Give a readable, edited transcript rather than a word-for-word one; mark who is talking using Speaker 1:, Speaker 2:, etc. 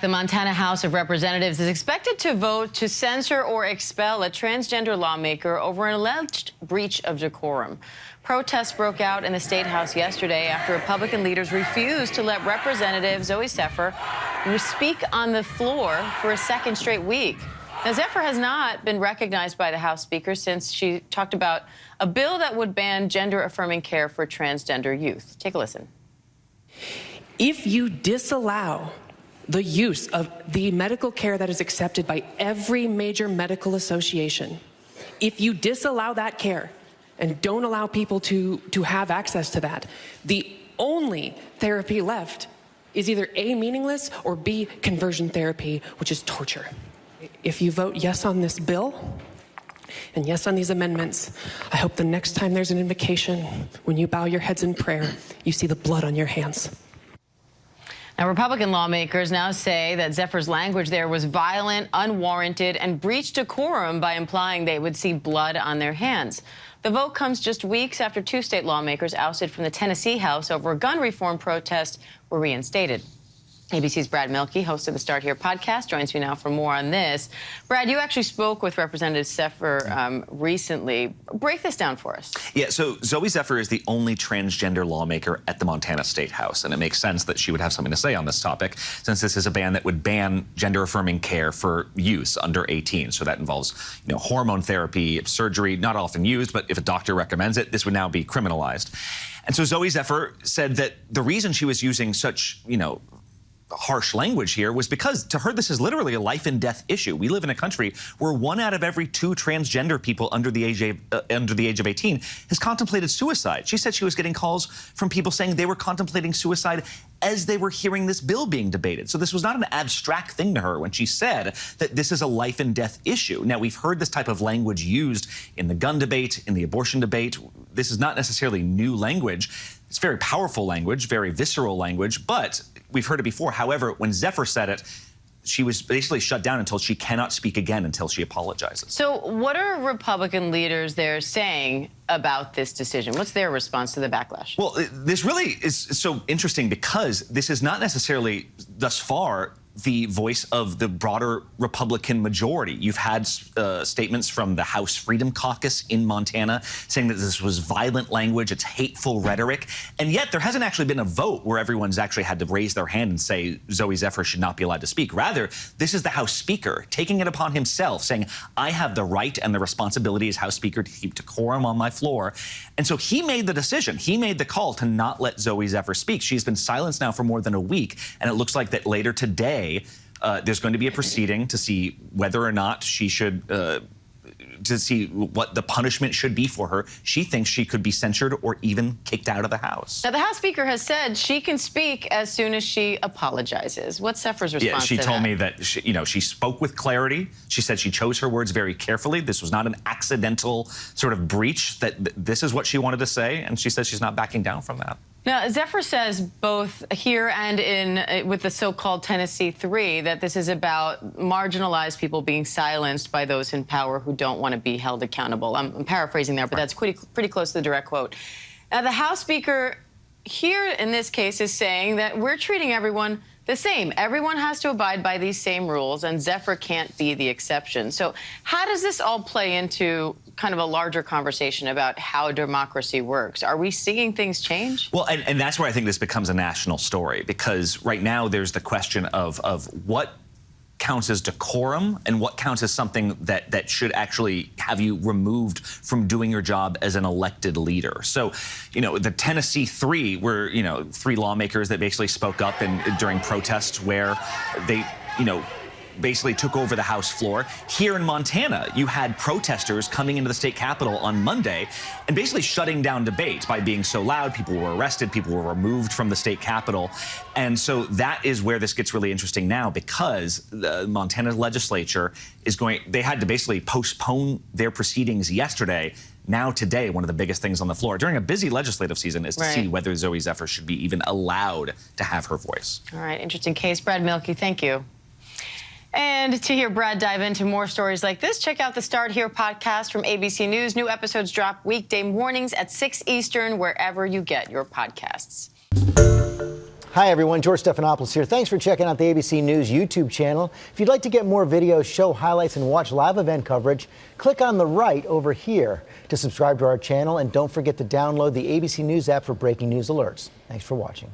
Speaker 1: The Montana House of Representatives is expected to vote to censure or expel a transgender lawmaker over an alleged breach of decorum. Protests broke out in the State House yesterday after Republican leaders refused to let Representative Zooey Zephyr speak on the floor for a second straight week. Now, Zephyr has not been recognized by the House Speaker since she talked about a bill that would ban gender-affirming care for transgender youth. Take a listen.
Speaker 2: If you disallow the use of the medical care that is accepted by every major medical association, if you disallow that care and don't allow people to have access to that, the only therapy left is either A, meaningless, or B, conversion therapy, which is torture. If you vote yes on this bill and yes on these amendments, I hope the next time there's an invocation, when you bow your heads in prayer, you see the blood on your hands.
Speaker 1: Now, Republican lawmakers now say that Zephyr's language there was violent, unwarranted, and breached decorum by implying they would see blood on their hands. The vote comes just weeks after two state lawmakers ousted from the Tennessee House over a gun reform protest were reinstated. ABC's Brad Mielke, host of the Start Here podcast, joins me now for more on this. Brad, you actually spoke with Representative Zephyr recently. Break this down for us.
Speaker 3: Yeah, so Zooey Zephyr is the only transgender lawmaker at the Montana State House, and it makes sense that she would have something to say on this topic, since this is a ban that would ban gender-affirming care for use under 18. So that involves, hormone therapy, surgery, not often used, but if a doctor recommends it, this would now be criminalized. And so Zooey Zephyr said that the reason she was using such, harsh language here was because to her this is literally a life and death issue. We live in a country where 1 out of every 2 transgender people under the age of 18 has contemplated suicide. She said she was getting calls from people saying they were contemplating suicide as they were hearing this bill being debated. So this was not an abstract thing to her when she said that this is a life and death issue. Now, we've heard this type of language used in the gun debate, in the abortion debate. This is not necessarily new language. It's very powerful language, very visceral language, but we've heard it before. However, when Zephyr said it, she was basically shut down until she cannot speak again until she apologizes.
Speaker 1: So what are Republican leaders there saying about this decision? What's their response to the backlash? Well,
Speaker 3: this really is so interesting because this is not necessarily thus far the voice of the broader Republican majority. You've had statements from the House Freedom Caucus in Montana saying that this was violent language, it's hateful rhetoric, and yet there hasn't actually been a vote where everyone's actually had to raise their hand and say Zooey Zephyr should not be allowed to speak. Rather, this is the House Speaker taking it upon himself, saying, I have the right and the responsibility as House Speaker to keep decorum on my floor. And so he made the decision, he made the call to not let Zooey Zephyr speak. She's been silenced now for more than a week, and it looks like that later today, there's going to be a proceeding to see whether or not she should, to see what the punishment should be for her. She thinks she could be censured or even kicked out of the House.
Speaker 1: Now, the House Speaker has said she can speak as soon as she apologizes. What's Zephyr's response to that?
Speaker 3: Yeah, she told me that, she spoke with clarity. She said she chose her words very carefully. This was not an accidental sort of breach, that this is what she wanted to say, and she says she's not backing down from that.
Speaker 1: Now, Zephyr says both here and with the so-called Tennessee 3 that this is about marginalized people being silenced by those in power who don't want to be held accountable. I'm paraphrasing there, but that's pretty close to the direct quote. Now, the House Speaker here in this case is saying that we're treating everyone the same. Everyone has to abide by these same rules, and Zephyr can't be the exception. So how does this all play into kind of a larger conversation about how democracy works? Are we seeing things change?
Speaker 3: Well, and that's where I think this becomes a national story, because right now there's the question of what counts as decorum and what counts as something that should actually have you removed from doing your job as an elected leader. So, the Tennessee 3 were, 3 lawmakers that basically spoke up during protests where they, basically took over the House floor. Here in Montana, you had protesters coming into the state capitol on Monday and basically shutting down debate by being so loud. People were arrested, people were removed from the state capitol. And so that is where this gets really interesting now, because the Montana legislature they had to basically postpone their proceedings yesterday. Now today, one of the biggest things on the floor during a busy legislative season is to see whether Zooey Zephyr should be even allowed to have her voice.
Speaker 1: All right, interesting case. Brad Mielke, thank you. And to hear Brad dive into more stories like this, check out the Start Here podcast from ABC News. New episodes drop weekday mornings at 6 Eastern, wherever you get your podcasts.
Speaker 4: Hi, everyone. George Stephanopoulos here. Thanks for checking out the ABC News YouTube channel. If you'd like to get more videos, show highlights, and watch live event coverage, click on the right over here to subscribe to our channel. And don't forget to download the ABC News app for breaking news alerts. Thanks for watching.